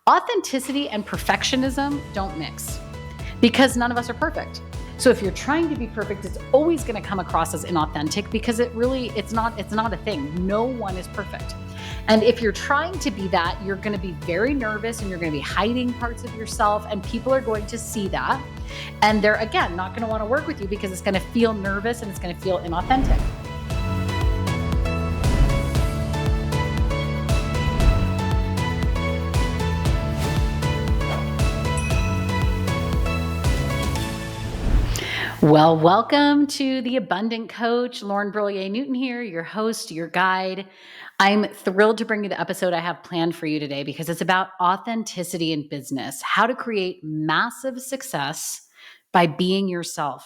Authenticity and perfectionism don't mix because none of us are perfect. So if you're trying to be perfect, it's always going to come across as inauthentic because it's not a thing. No one is perfect. And if you're trying to be that, you're going to be very nervous and you're going to be hiding parts of yourself, and people are going to see that. And they're, again, not going to want to work with you because it's going to feel nervous and it's going to feel inauthentic. Well, welcome to The Abundant Coach. Lauren Brollier Newton here, your host, your guide. I'm thrilled to bring you the episode I have planned for you today because it's about authenticity in business, how to create massive success by being yourself.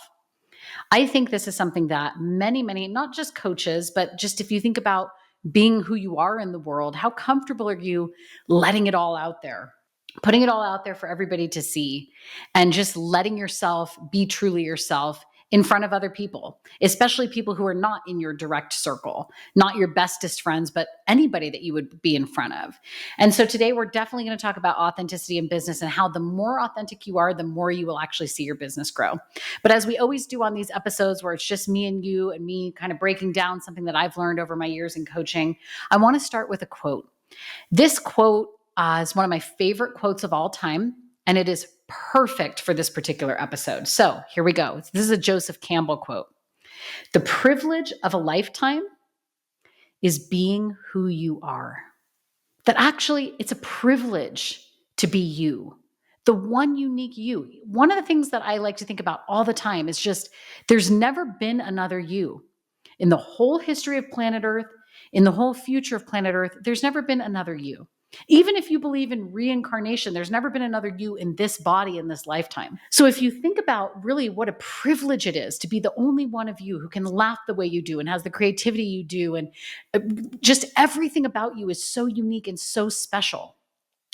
I think this is something that many, not just coaches, but just if you think about being who you are in the world, how comfortable are you letting it all out there? Putting it all out there for everybody to see and just letting yourself be truly yourself in front of other people, especially people who are not in your direct circle, not your bestest friends, but anybody that you would be in front of. And so today we're definitely going to talk about authenticity in business and how the more authentic you are, the more you will actually see your business grow. But as we always do on these episodes where it's just me and you and me kind of breaking down something that I've learned over my years in coaching, I want to start with a quote. This quote is one of my favorite quotes of all time, and it is perfect for this particular episode. So here we go. This is a Joseph Campbell quote. The privilege of a lifetime is being who you are. That actually, it's a privilege to be you, the one unique you. One of the things that I like to think about all the time is just there's never been another you. In the whole history of planet Earth, in the whole future of planet Earth, there's never been another you. Even if you believe in reincarnation, there's never been another you in this body in this lifetime. So if you think about really what a privilege it is to be the only one of you who can laugh the way you do and has the creativity you do, and just everything about you is so unique and so special.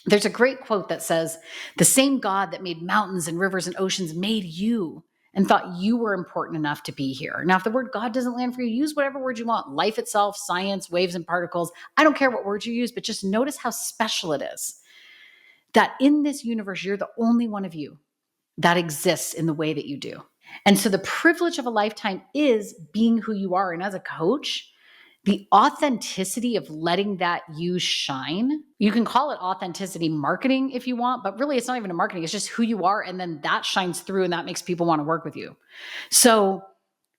There's a great quote that says, the same God that made mountains and rivers and oceans made you and thought you were important enough to be here. Now, if the word God doesn't land for you, use whatever word you want. Life itself, science, waves and particles. I don't care what word you use, but just notice how special it is that in this universe, you're the only one of you that exists in the way that you do. And so the privilege of a lifetime is being who you are. And as a coach, the authenticity of letting that you shine, you can call it authenticity marketing if you want, but really it's not even a marketing. It's just who you are. And then that shines through and that makes people want to work with you. So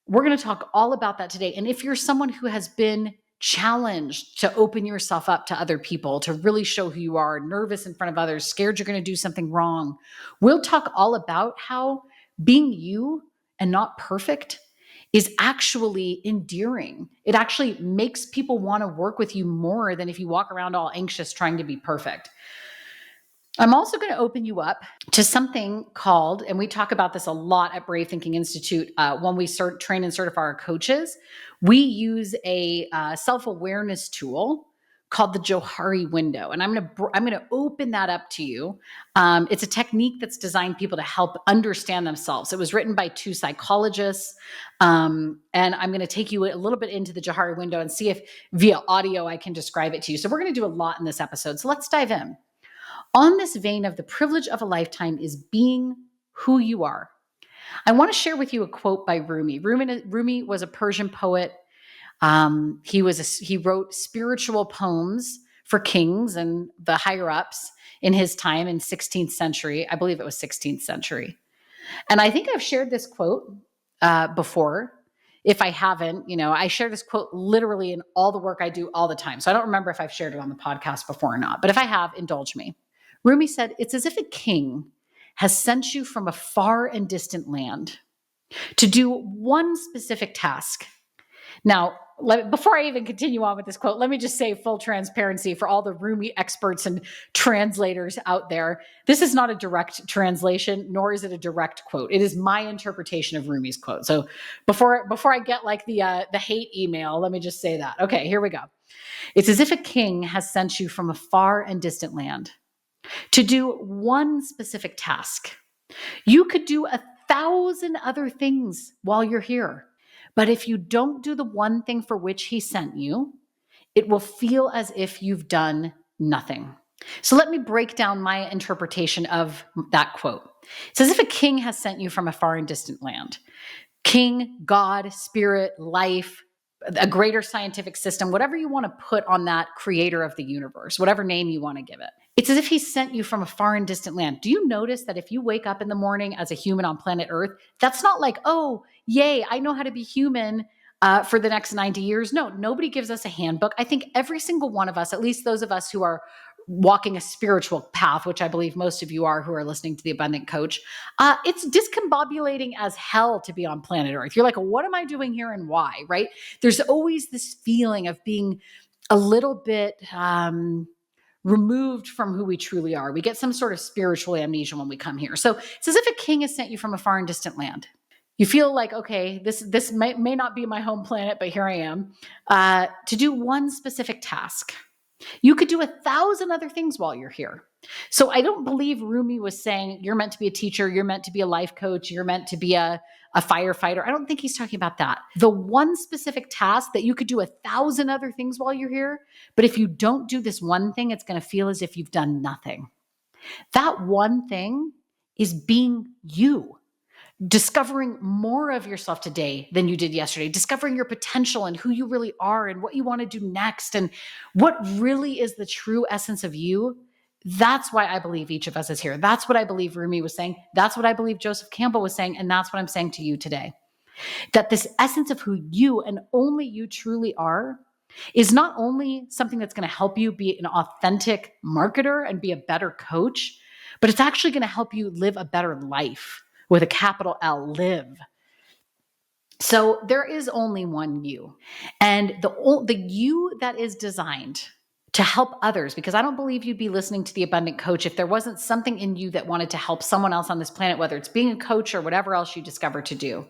we're going to talk all about that today. And if you're someone who has been challenged to open yourself up to other people, to really show who you are, nervous in front of others, scared you're going to do something wrong, we'll talk all about how being you and not perfect is actually endearing. It actually makes people want to work with you more than if you walk around all anxious trying to be perfect. I'm also going to open you up to something called, and we talk about this a lot at Brave Thinking Institute, when we train and certify our coaches, we use a self-awareness tool called the Johari Window. And I'm going to open that up to you. It's a technique that's designed people to help understand themselves. It was written by two psychologists. And I'm going to take you a little bit into the Johari Window and see if via audio I can describe it to you. So we're going to do a lot in this episode. So let's dive in. On this vein of the privilege of a lifetime is being who you are. I want to share with you a quote by Rumi. Rumi was a Persian poet. He wrote spiritual poems for kings and the higher ups in his time in 16th century. I believe it was 16th century. And I think I've shared this quote before. If I haven't, I share this quote literally in all the work I do all the time. So I don't remember if I've shared it on the podcast before or not, but if I have, indulge me. Rumi said, "It's as if a king has sent you from a far and distant land to do one specific task." Now, before I even continue on with this quote, let me just say full transparency for all the Rumi experts and translators out there. This is not a direct translation, nor is it a direct quote. It is my interpretation of Rumi's quote. So before I get like the hate email, let me just say that. Okay, here we go. "It's as if a king has sent you from a far and distant land to do one specific task. You could do 1,000 other things while you're here. But if you don't do the one thing for which he sent you, it will feel as if you've done nothing." So let me break down my interpretation of that quote. It says, if a king has sent you from a far and distant land, king, God, spirit, life, a greater scientific system, whatever you want to put on that creator of the universe, whatever name you want to give it. It's as if he sent you from a far and distant land. Do you notice that if you wake up in the morning as a human on planet Earth, that's not like, oh, yay, I know how to be human for the next 90 years. No, nobody gives us a handbook. I think every single one of us, at least those of us who are walking a spiritual path, which I believe most of you are who are listening to The Abundant Coach, it's discombobulating as hell to be on planet Earth. You're like, what am I doing here and why, right? There's always this feeling of being a little bit removed from who we truly are. We get some sort of spiritual amnesia when we come here. So it's as if a king has sent you from a far and distant land. You feel like, okay, this may not be my home planet, but here I am, to do one specific task. You could do 1,000 other things while you're here. So I don't believe Rumi was saying you're meant to be a teacher, you're meant to be a life coach, you're meant to be a firefighter. I don't think he's talking about that. The one specific task that you could do 1,000 other things while you're here, but if you don't do this one thing, it's going to feel as if you've done nothing. That one thing is being you. Discovering more of yourself today than you did yesterday, discovering your potential and who you really are and what you want to do next and what really is the true essence of you. That's why I believe each of us is here. That's what I believe Rumi was saying. That's what I believe Joseph Campbell was saying. And that's what I'm saying to you today. That this essence of who you and only you truly are is not only something that's going to help you be an authentic marketer and be a better coach, but it's actually going to help you live a better life. With a capital L, live. So there is only one you. And the you that is designed to help others, because I don't believe you'd be listening to The Abundant Coach if there wasn't something in you that wanted to help someone else on this planet, whether it's being a coach or whatever else you discover to do.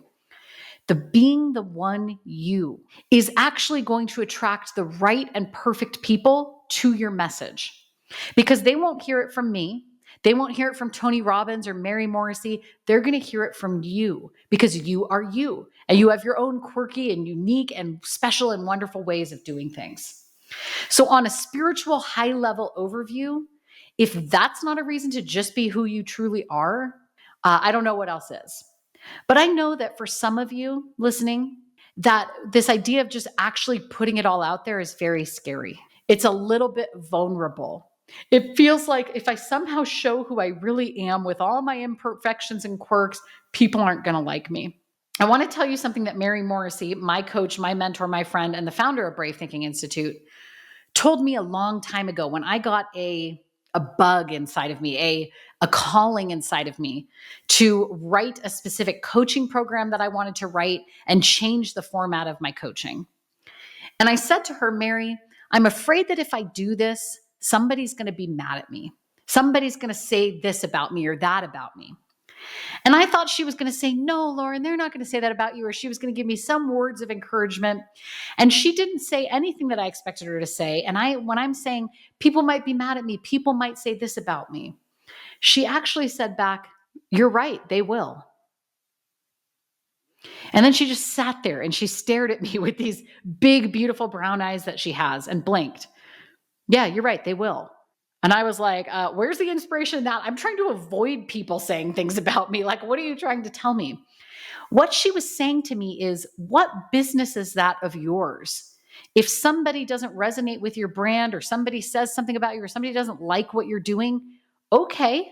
The being the one you is actually going to attract the right and perfect people to your message, because they won't hear it from me. They won't hear it from Tony Robbins or Mary Morrissey. They're going to hear it from you because you are you and you have your own quirky and unique and special and wonderful ways of doing things. So on a spiritual high level overview, if that's not a reason to just be who you truly are, I don't know what else is. But I know that for some of you listening, that this idea of just actually putting it all out there is very scary. It's a little bit vulnerable. It feels like if I somehow show who I really am with all my imperfections and quirks, people aren't going to like me. I want to tell you something that Mary Morrissey, my coach, my mentor, my friend, and the founder of Brave Thinking Institute, told me a long time ago when I got a bug inside of me, a calling inside of me to write a specific coaching program that I wanted to write and change the format of my coaching. And I said to her, Mary, I'm afraid that if I do this, somebody's going to be mad at me. Somebody's going to say this about me or that about me. And I thought she was going to say, no, Lauren, they're not going to say that about you. Or she was going to give me some words of encouragement. And she didn't say anything that I expected her to say. And when I'm saying people might be mad at me, people might say this about me, she actually said back, you're right, they will. And then she just sat there and she stared at me with these big, beautiful brown eyes that she has and blinked. Yeah, you're right, they will. And I was like, where's the inspiration in that? I'm trying to avoid people saying things about me. Like, what are you trying to tell me? What she was saying to me is, what business is that of yours? If somebody doesn't resonate with your brand or somebody says something about you or somebody doesn't like what you're doing, okay.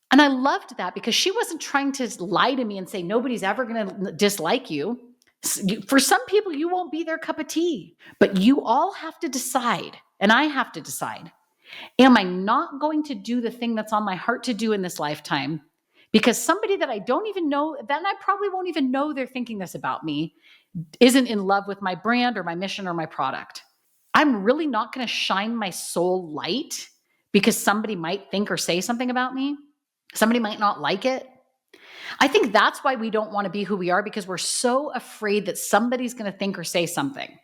And I loved that because she wasn't trying to lie to me and say, nobody's ever going to dislike you. For some people, you won't be their cup of tea, but you all have to decide, and I have to decide, am I not going to do the thing that's on my heart to do in this lifetime? Because somebody that I don't even know, then I probably won't even know they're thinking this about me, isn't in love with my brand or my mission or my product. I'm really not going to shine my soul light because somebody might think or say something about me. Somebody might not like it. I think that's why we don't want to be who we are, because we're so afraid that somebody's going to think or say something.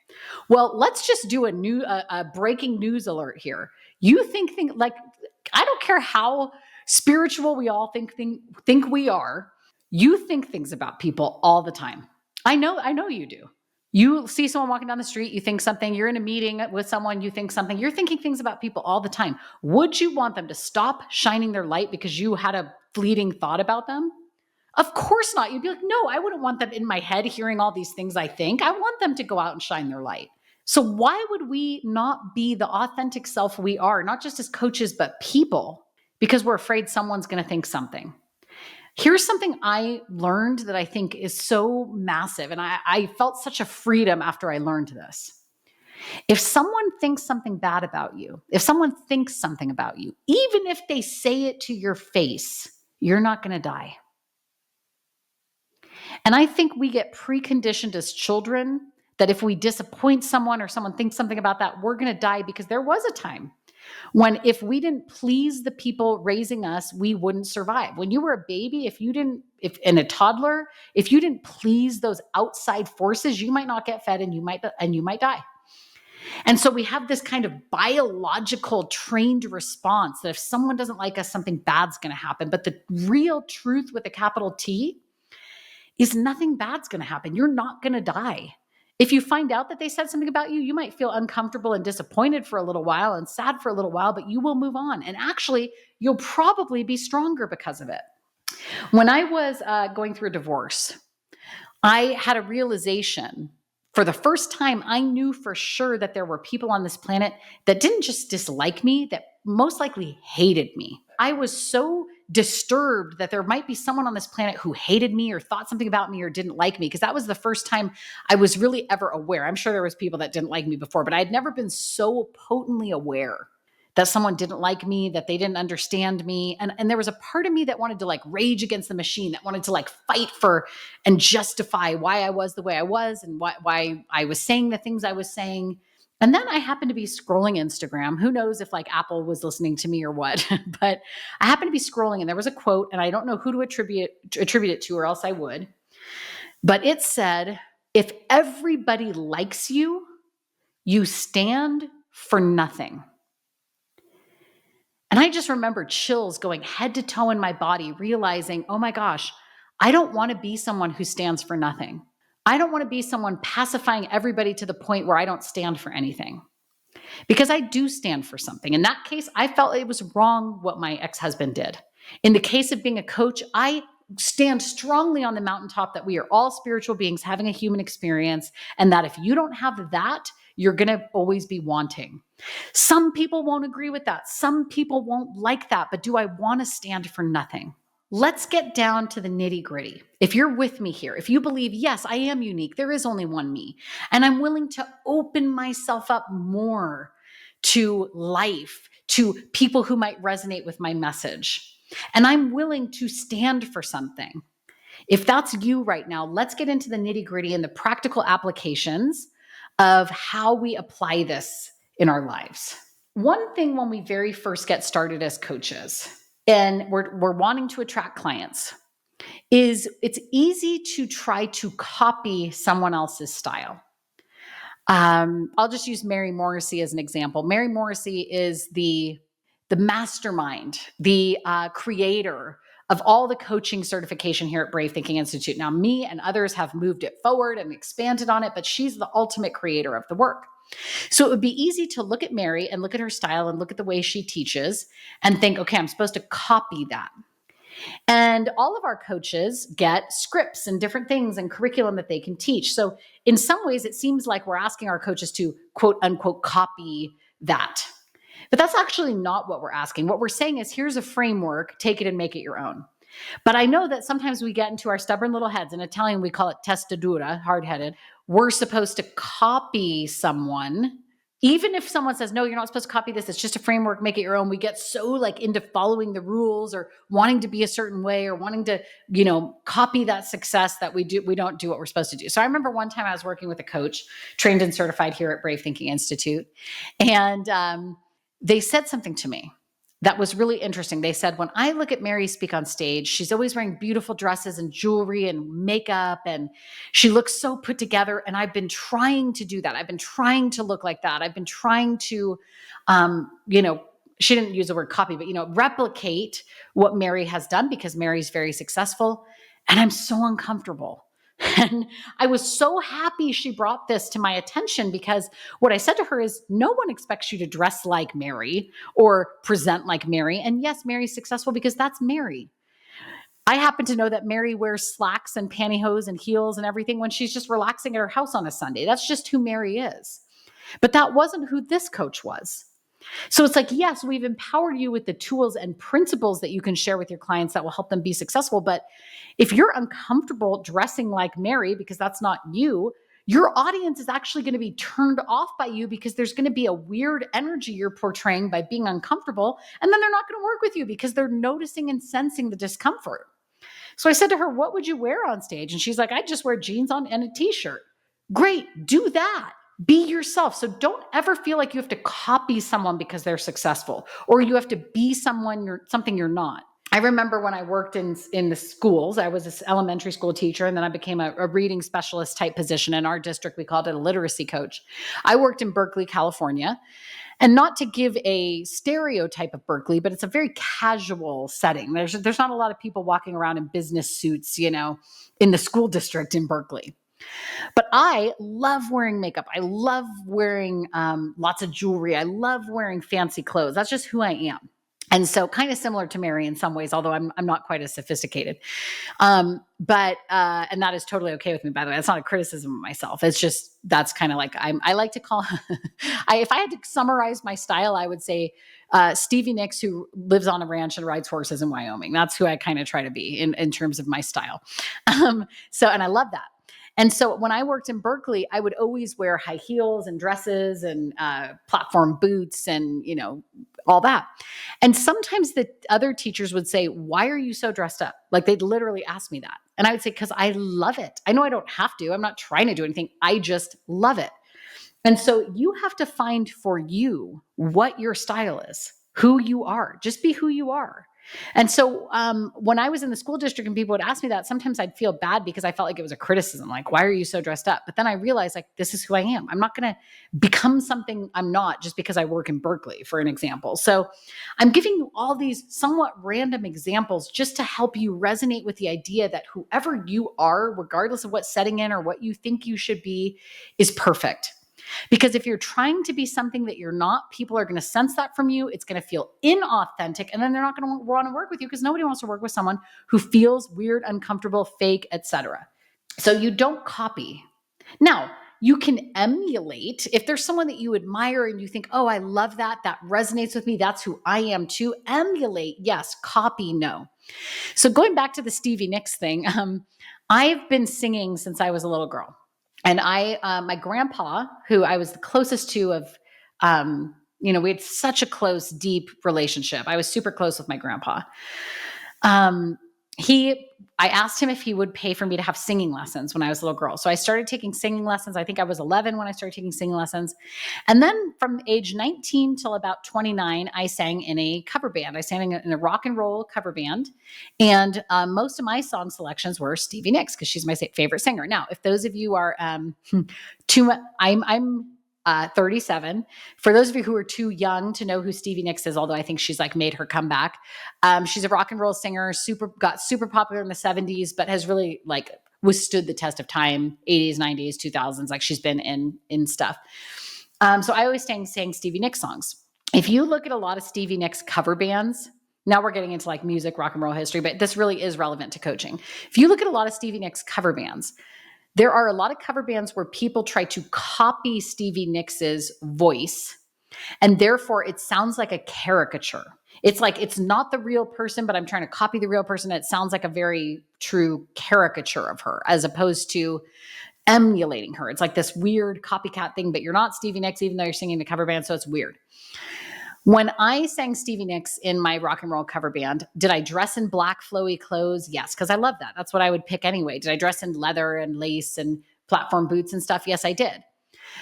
Well, let's just do a breaking news alert here. You think like, I don't care how spiritual we all think we are. You think things about people all the time. I know you do. You see someone walking down the street, you think something, you're in a meeting with someone, you think something, you're thinking things about people all the time. Would you want them to stop shining their light because you had a fleeting thought about them? Of course not. You'd be like, no, I wouldn't want them in my head hearing all these things I think. I want them to go out and shine their light. So why would we not be the authentic self we are, not just as coaches, but people, because we're afraid someone's going to think something? Here's something I learned that I think is so massive, and I felt such a freedom after I learned this. If someone thinks something bad about you, if someone thinks something about you, even if they say it to your face, you're not going to die. And I think we get preconditioned as children that if we disappoint someone or someone thinks something about that, we're going to die, because there was a time when if we didn't please the people raising us, we wouldn't survive. When you were a baby, and a toddler, if you didn't please those outside forces, you might not get fed and you might die. And so we have this kind of biological trained response that if someone doesn't like us, something bad's going to happen. But the real truth with a capital T is nothing bad's going to happen. You're not going to die. If you find out that they said something about you, you might feel uncomfortable and disappointed for a little while and sad for a little while, but you will move on. And actually, you'll probably be stronger because of it. When I was going through a divorce, I had a realization. For the first time, I knew for sure that there were people on this planet that didn't just dislike me, that most likely hated me. I was so disturbed that there might be someone on this planet who hated me or thought something about me or didn't like me, because that was the first time I was really ever aware. I'm sure there was people that didn't like me before, but I had never been so potently aware that someone didn't like me, that they didn't understand me. And there was a part of me that wanted to like rage against the machine, that wanted to like fight for and justify why I was the way I was and why I was saying the things I was saying. And then I happened to be scrolling Instagram. Who knows if like Apple was listening to me or what, but I happened to be scrolling and there was a quote, and I don't know who to attribute it to, or else I would. But it said, if everybody likes you, you stand for nothing. And I just remember chills going head to toe in my body, realizing, oh my gosh, I don't want to be someone who stands for nothing. I don't want to be someone pacifying everybody to the point where I don't stand for anything. Because I do stand for something. In that case, I felt it was wrong what my ex-husband did. In the case of being a coach, I stand strongly on the mountaintop that we are all spiritual beings having a human experience, and that if you don't have that, you're going to always be wanting. Some people won't agree with that. Some people won't like that. But do I want to stand for nothing? Let's get down to the nitty-gritty. If you're with me here, if you believe, yes, I am unique, there is only one me, and I'm willing to open myself up more to life, to people who might resonate with my message, and I'm willing to stand for something. If that's you right now, let's get into the nitty-gritty and the practical applications of how we apply this in our lives. One thing when we very first get started as coaches, and we're wanting to attract clients, is it's easy to try to copy someone else's style. I'll just use Mary Morrissey as an example. Mary Morrissey is the mastermind, the creator of all the coaching certification here at Brave Thinking Institute. Now, me and others have moved it forward and expanded on it, but she's the ultimate creator of the work. So it would be easy to look at Mary and look at her style and look at the way she teaches and think, okay, I'm supposed to copy that. And all of our coaches get scripts and different things and curriculum that they can teach. So in some ways, it seems like we're asking our coaches to quote unquote copy that. But that's actually not what we're asking. What we're saying is, here's a framework, take it and make it your own. But I know that sometimes we get into our stubborn little heads. In Italian, we call it testa dura, hard-headed. We're supposed to copy someone. Even if someone says, no, you're not supposed to copy this, it's just a framework, make it your own. We get so like into following the rules or wanting to be a certain way or wanting to, copy that success that we don't do what we're supposed to do. So I remember one time I was working with a coach, trained and certified here at Brave Thinking Institute. And they said something to me that was really interesting. They said, when I look at Mary speak on stage, she's always wearing beautiful dresses and jewelry and makeup, and she looks so put together. And I've been trying to do that. I've been trying to look like that. I've been trying to, she didn't use the word copy, but, replicate what Mary has done, because Mary's very successful. And I'm so uncomfortable. And I was so happy she brought this to my attention, because what I said to her is, no one expects you to dress like Mary or present like Mary. And yes, Mary's successful because that's Mary. I happen to know that Mary wears slacks and pantyhose and heels and everything when she's just relaxing at her house on a Sunday. That's just who Mary is. But that wasn't who this coach was. So it's like, yes, we've empowered you with the tools and principles that you can share with your clients that will help them be successful. But if you're uncomfortable dressing like Mary, because that's not you, your audience is actually going to be turned off by you, because there's going to be a weird energy you're portraying by being uncomfortable. And then they're not going to work with you because they're noticing and sensing the discomfort. So I said to her, what would you wear on stage? And she's like, I just wear jeans on and a t-shirt. Great, do that. Be yourself. So don't ever feel like you have to copy someone because they're successful, or you have to be something you're not. I remember when I worked in the schools, I was an elementary school teacher, and then I became a reading specialist type position. In our district, we called it a literacy coach. I worked in Berkeley, California. And not to give a stereotype of Berkeley, but it's a very casual setting. There's not a lot of people walking around in business suits, in the school district in Berkeley. But I love wearing makeup. I love wearing lots of jewelry. I love wearing fancy clothes. That's just who I am. And so kind of similar to Mary in some ways, although I'm not quite as sophisticated. And that is totally okay with me, by the way. That's not a criticism of myself. It's just, that's kind of like, I like to call, if I had to summarize my style, I would say Stevie Nicks, who lives on a ranch and rides horses in Wyoming. That's who I kind of try to be in terms of my style. And I love that. And so when I worked in Berkeley, I would always wear high heels and dresses and platform boots and, all that. And sometimes the other teachers would say, why are you so dressed up? Like, they'd literally ask me that. And I would say, because I love it. I know I don't have to. I'm not trying to do anything. I just love it. And so you have to find for you what your style is, who you are. Just be who you are. And so when I was in the school district and people would ask me that, sometimes I'd feel bad because I felt like it was a criticism. Like, why are you so dressed up? But then I realized, like, this is who I am. I'm not going to become something I'm not just because I work in Berkeley, for an example. So I'm giving you all these somewhat random examples just to help you resonate with the idea that whoever you are, regardless of what setting in or what you think you should be, is perfect. Because if you're trying to be something that you're not, people are going to sense that from you. It's going to feel inauthentic, and then they're not going to want to work with you, because nobody wants to work with someone who feels weird, uncomfortable, fake, etc. So you don't copy. Now, you can emulate. If there's someone that you admire and you think, oh, I love that, that resonates with me, that's who I am too. Emulate, yes. Copy, no. So going back to the Stevie Nicks thing, I've been singing since I was a little girl. And my grandpa, who I was the closest to we had such a close, deep relationship. I was super close with my grandpa. I asked him if he would pay for me to have singing lessons when I was a little girl. So I started taking singing lessons. I think I was 11 when I started taking singing lessons. And then from age 19 till about 29, I sang in a cover band. I sang in a rock and roll cover band. And most of my song selections were Stevie Nicks, because she's my favorite singer. Now, if those of you are I'm 37. For those of you who are too young to know who Stevie Nicks is, although I think she's like made her comeback, she's a rock and roll singer, got super popular in the 70s, but has really like withstood the test of time, 80s, 90s, 2000s. Like, she's been in stuff. So I always sang Stevie Nicks songs. If you look at a lot of Stevie Nicks cover bands, now we're getting into like music, rock and roll history, but this really is relevant to coaching. If you look at a lot of Stevie Nicks cover bands, there are a lot of cover bands where people try to copy Stevie Nicks's voice, and therefore it sounds like a caricature. It's like, it's not the real person, but I'm trying to copy the real person. It sounds like a very true caricature of her, as opposed to emulating her. It's like this weird copycat thing, but you're not Stevie Nicks, even though you're singing the cover band, so it's weird. When I sang Stevie Nicks in my rock and roll cover band, did I dress in black flowy clothes? Yes, because I love that. That's what I would pick anyway. Did I dress in leather and lace and platform boots and stuff? Yes, I did.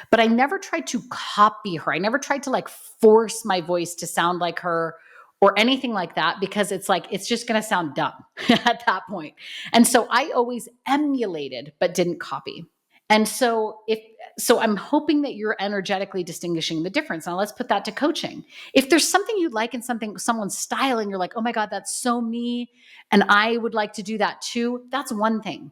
But I never tried to copy her. I never tried to like force my voice to sound like her or anything like that, because it's like, it's just going to sound dumb at that point. And so I always emulated, but didn't copy. And so I'm hoping that you're energetically distinguishing the difference. Now let's put that to coaching. If there's something you like in someone's style and you're like, oh my God, that's so me, and I would like to do that too, that's one thing.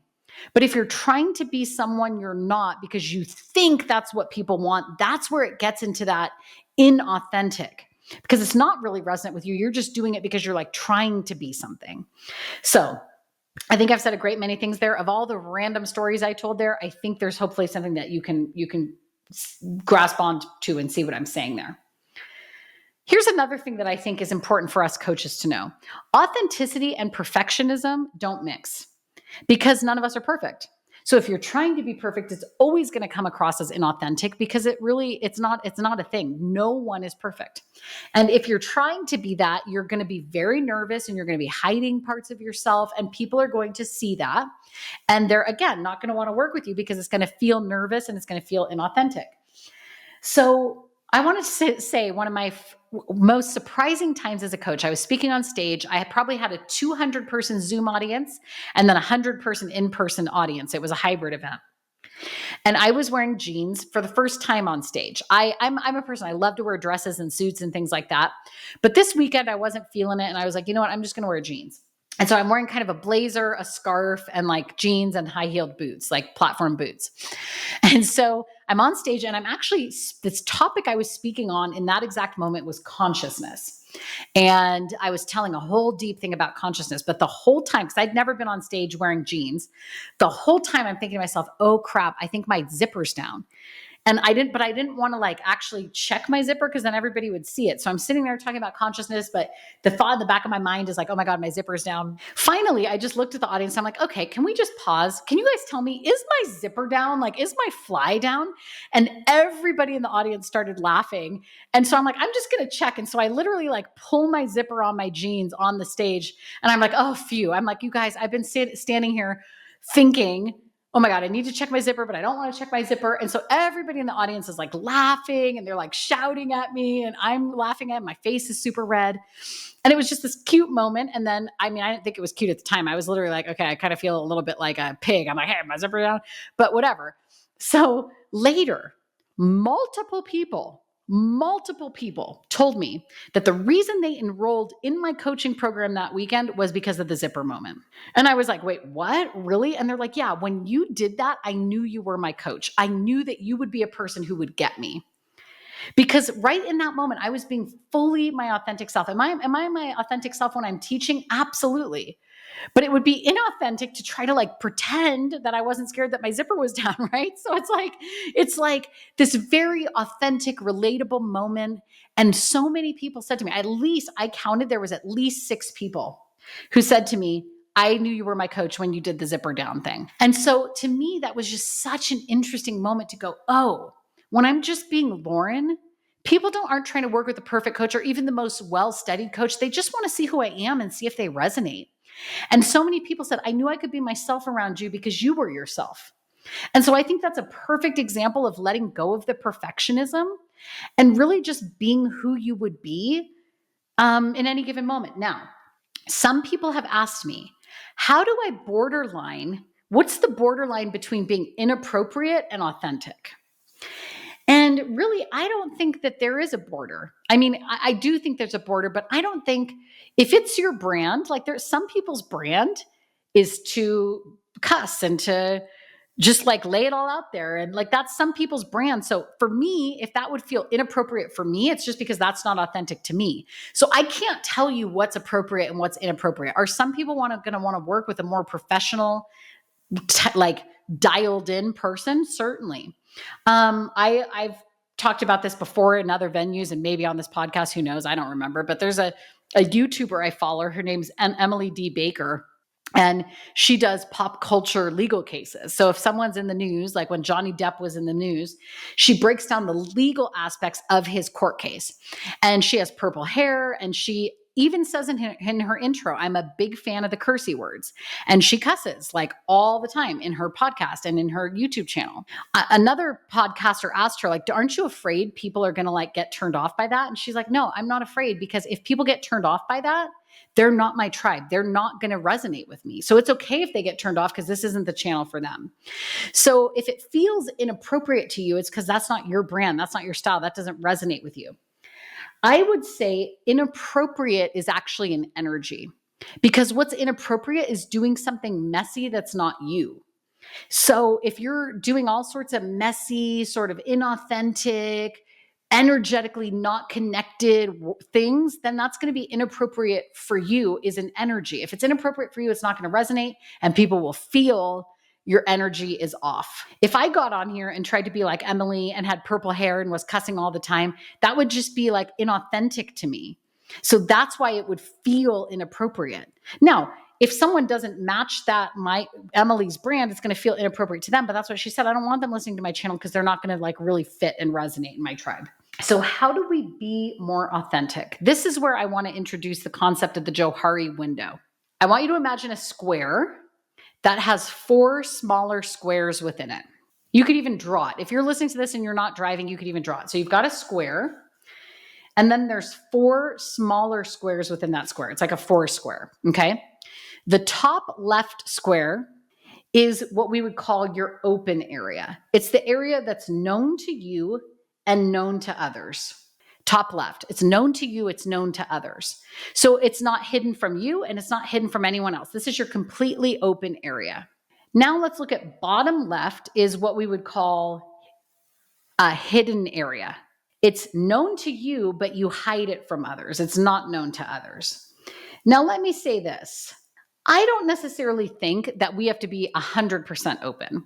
But if you're trying to be someone you're not because you think that's what people want, that's where it gets into that inauthentic, because it's not really resonant with you. You're just doing it because you're like trying to be something. So I think I've said a great many things there. Of all the random stories I told there, I think there's hopefully something that you can grasp onto and see what I'm saying there. Here's another thing that I think is important for us coaches to know. Authenticity and perfectionism don't mix, because none of us are perfect. So if you're trying to be perfect, it's always going to come across as inauthentic, because it's not a thing. No one is perfect. And if you're trying to be that, you're going to be very nervous and you're going to be hiding parts of yourself, and people are going to see that. And they're, again, not going to want to work with you because it's going to feel nervous and it's going to feel inauthentic. So I want to say one of my most surprising times as a coach, I was speaking on stage. I had probably had a 200-person Zoom audience and then a 100-person in-person audience. It was a hybrid event. And I was wearing jeans for the first time on stage. I'm a person, I love to wear dresses and suits and things like that. But this weekend I wasn't feeling it. And I was like, you know what? I'm just going to wear jeans. And so I'm wearing kind of a blazer, a scarf, and like jeans and high-heeled boots, like platform boots. And so I'm on stage, and I'm actually, this topic I was speaking on in that exact moment was consciousness. And I was telling a whole deep thing about consciousness, but the whole time, because I'd never been on stage wearing jeans, the whole time I'm thinking to myself, oh crap, I think my zipper's down. And I didn't want to like actually check my zipper, because then everybody would see it. So I'm sitting there talking about consciousness, but the thought in the back of my mind is like, oh my God, my zipper's down. Finally, I just looked at the audience. I'm like, okay, can we just pause? Can you guys tell me, is my zipper down? Like, is my fly down? And everybody in the audience started laughing. And so I'm like, I'm just going to check. And so I literally like pull my zipper on my jeans on the stage. And I'm like, oh, phew. I'm like, you guys, I've been standing here thinking, oh my God, I need to check my zipper, but I don't want to check my zipper. And so everybody in the audience is like laughing and they're like shouting at me, and I'm laughing at, my face is super red. And it was just this cute moment. And then, I mean, I didn't think it was cute at the time. I was literally like, okay, I kind of feel a little bit like a pig. I'm like, hey, my zipper down, but whatever. So later, multiple people told me that the reason they enrolled in my coaching program that weekend was because of the zipper moment. And I was like, wait, what? Really? And they're like, yeah, when you did that, I knew you were my coach. I knew that you would be a person who would get me. Because right in that moment, I was being fully my authentic self. Am I my authentic self when I'm teaching? Absolutely. But it would be inauthentic to try to like pretend that I wasn't scared that my zipper was down, right? So it's like this very authentic, relatable moment. And so many people said to me, I counted, there was at least 6 people who said to me, I knew you were my coach when you did the zipper down thing. And so to me, that was just such an interesting moment to go, oh, when I'm just being Lauren, people aren't trying to work with the perfect coach or even the most well-studied coach. They just want to see who I am and see if they resonate. And so many people said, I knew I could be myself around you because you were yourself. And so I think that's a perfect example of letting go of the perfectionism and really just being who you would be in any given moment. Now, some people have asked me, how do I borderline? What's the borderline between being inappropriate and authentic? And really, I don't think that there is a border. I mean, I do think there's a border, but I don't think, if it's your brand, like there's some people's brand is to cuss and to just like lay it all out there. And like, that's some people's brand. So for me, if that would feel inappropriate for me, it's just because that's not authentic to me. So I can't tell you what's appropriate and what's inappropriate. Are some people going to want to work with a more professional, like dialed in person? Certainly. I've talked about this before in other venues and maybe on this podcast, who knows? I don't remember, but there's a YouTuber I follow. Her name's Emily D. Baker. And she does pop culture legal cases. So if someone's in the news, like when Johnny Depp was in the news, she breaks down the legal aspects of his court case. And she has purple hair, and she even says in her intro, I'm a big fan of the cursey words. And she cusses like all the time in her podcast and in her YouTube channel. Another podcaster asked her, like, aren't you afraid people are going to like get turned off by that? And she's like, no, I'm not afraid, because if people get turned off by that, they're not my tribe. They're not going to resonate with me. So it's okay if they get turned off, because this isn't the channel for them. So if it feels inappropriate to you, it's because that's not your brand. That's not your style. That doesn't resonate with you. I would say inappropriate is actually an energy, because what's inappropriate is doing something messy that's not you. So if you're doing all sorts of messy, sort of inauthentic, energetically not connected things, then that's going to be inappropriate for you is an energy. If it's inappropriate for you, it's not going to resonate and people will feel your energy is off. If I got on here and tried to be like Emily and had purple hair and was cussing all the time, that would just be like inauthentic to me. So that's why it would feel inappropriate. Now, if someone doesn't match that Emily's brand, it's going to feel inappropriate to them. But that's what she said. I don't want them listening to my channel because they're not going to like really fit and resonate in my tribe. So how do we be more authentic? This is where I want to introduce the concept of the Johari window. I want you to imagine a square that has 4 smaller squares within it. You could even draw it. If you're listening to this and you're not driving, you could even draw it. So you've got a square, and then there's 4 smaller squares within that square. It's like a 4 square, okay? The top left square is what we would call your open area. It's the area that's known to you and known to others. Top left, it's known to you, it's known to others. So it's not hidden from you and it's not hidden from anyone else. This is your completely open area. Now let's look at bottom left is what we would call a hidden area. It's known to you, but you hide it from others. It's not known to others. Now let me say this. I don't necessarily think that we have to be 100% open.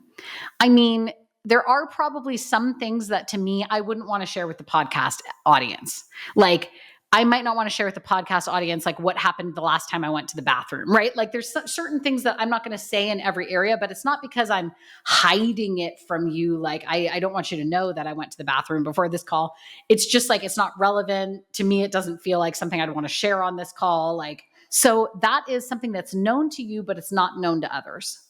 I mean, there are probably some things that to me, I wouldn't want to share with the podcast audience. Like I might not want to share with the podcast audience, like what happened the last time I went to the bathroom, right? Like there's certain things that I'm not going to say in every area, but it's not because I'm hiding it from you. Like I don't want you to know that I went to the bathroom before this call. It's just like, it's not relevant to me. It doesn't feel like something I'd want to share on this call. Like, so that is something that's known to you, but it's not known to others.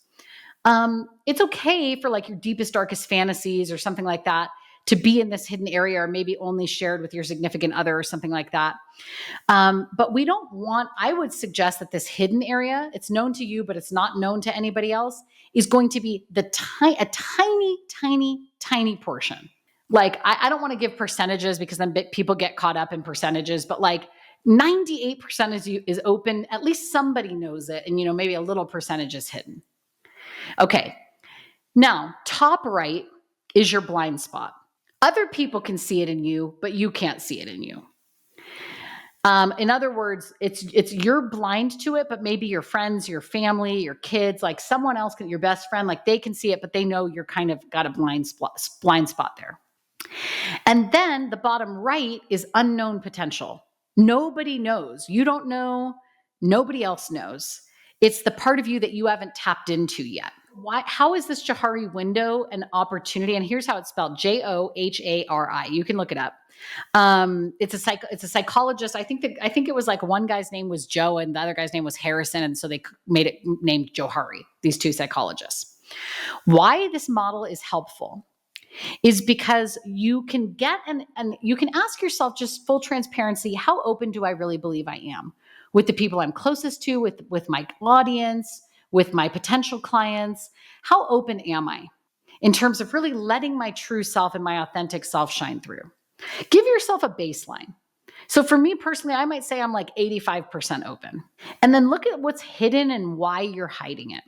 It's okay for like your deepest, darkest fantasies or something like that to be in this hidden area or maybe only shared with your significant other or something like that. But we don't want, I would suggest that this hidden area, it's known to you, but it's not known to anybody else, is going to be a tiny portion. Like, I don't want to give percentages because then people get caught up in percentages, but like 98% is open. At least somebody knows it. And, maybe a little percentage is hidden. Okay. Now, top right is your blind spot. Other people can see it in you, but you can't see it in you. In other words, it's you're blind to it, but maybe your friends, your family, your kids, like someone else, your best friend, like they can see it, but they know you're kind of got a blind spot there. And then the bottom right is unknown potential. Nobody knows. You don't know. Nobody else knows. It's the part of you that you haven't tapped into yet. How is this Johari window an opportunity? And here's how it's spelled: Johari. You can look it up. It's a psychologist. I think it was like one guy's name was Joe and the other guy's name was Harrison, and so they made it named Johari. These 2 psychologists. Why this model is helpful is because you can get and you can ask yourself, just full transparency, how open do I really believe I am with the people I'm closest to, with my audience, with my potential clients? How open am I in terms of really letting my true self and my authentic self shine through? Give yourself a baseline. So for me personally, I might say I'm like 85% open. And then look at what's hidden and why you're hiding it.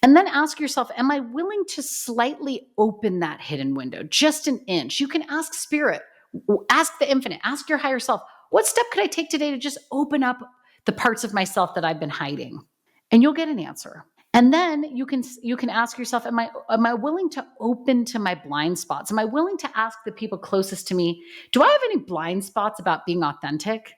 And then ask yourself, am I willing to slightly open that hidden window, just an inch? You can ask spirit, ask the infinite, ask your higher self, what step could I take today to just open up the parts of myself that I've been hiding? And you'll get an answer. And then you can ask yourself, am I willing to open to my blind spots? Am I willing to ask the people closest to me, do I have any blind spots about being authentic?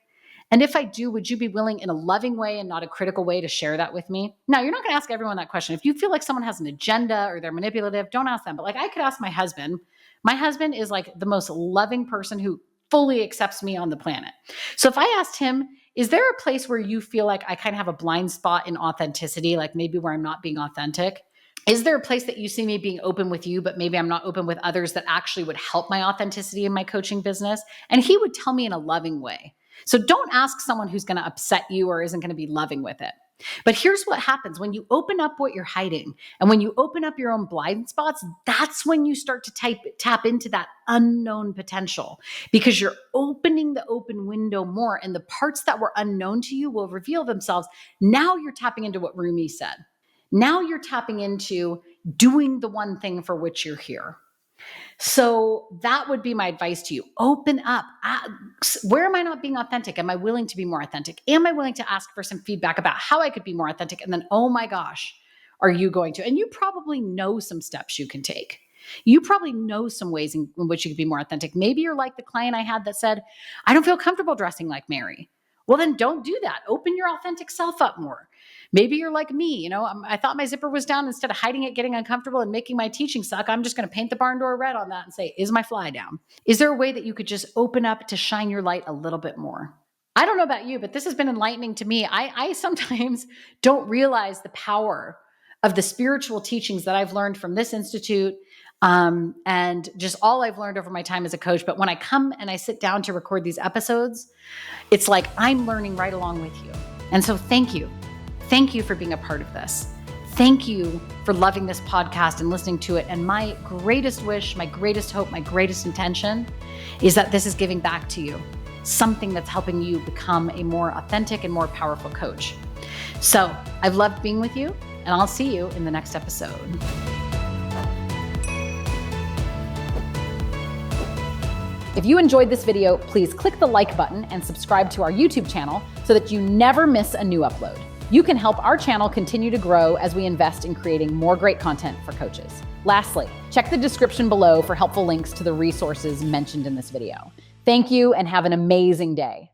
And if I do, would you be willing in a loving way and not a critical way to share that with me? Now, you're not going to ask everyone that question. If you feel like someone has an agenda or they're manipulative, don't ask them. But like I could ask my husband. My husband is like the most loving person who fully accepts me on the planet. So if I asked him, is there a place where you feel like I kind of have a blind spot in authenticity, like maybe where I'm not being authentic? Is there a place that you see me being open with you, but maybe I'm not open with others that actually would help my authenticity in my coaching business? And he would tell me in a loving way. So don't ask someone who's going to upset you or isn't going to be loving with it. But here's what happens when you open up what you're hiding and when you open up your own blind spots, that's when you start to tap into that unknown potential, because you're opening the open window more and the parts that were unknown to you will reveal themselves. Now you're tapping into what Rumi said. Now you're tapping into doing the one thing for which you're here. So that would be my advice to you. Open up. Where am I not being authentic? Am I willing to be more authentic? Am I willing to ask for some feedback about how I could be more authentic? And then, oh my gosh, are you going to? And you probably know some steps you can take. You probably know some ways in which you could be more authentic. Maybe you're like the client I had that said, I don't feel comfortable dressing like Mary. Well, then don't do that. Open your authentic self up more. Maybe you're like me, I thought my zipper was down. Instead of hiding it, getting uncomfortable and making my teaching suck, I'm just going to paint the barn door red on that and say, is my fly down? Is there a way that you could just open up to shine your light a little bit more? I don't know about you, but this has been enlightening to me. I sometimes don't realize the power of the spiritual teachings that I've learned from this institute, and just all I've learned over my time as a coach. But when I come and I sit down to record these episodes, it's like I'm learning right along with you. And so thank you. Thank you for being a part of this. Thank you for loving this podcast and listening to it. And my greatest wish, my greatest hope, my greatest intention is that this is giving back to you something that's helping you become a more authentic and more powerful coach. So I've loved being with you, and I'll see you in the next episode. If you enjoyed this video, please click the like button and subscribe to our YouTube channel so that you never miss a new upload. You can help our channel continue to grow as we invest in creating more great content for coaches. Lastly, check the description below for helpful links to the resources mentioned in this video. Thank you and have an amazing day.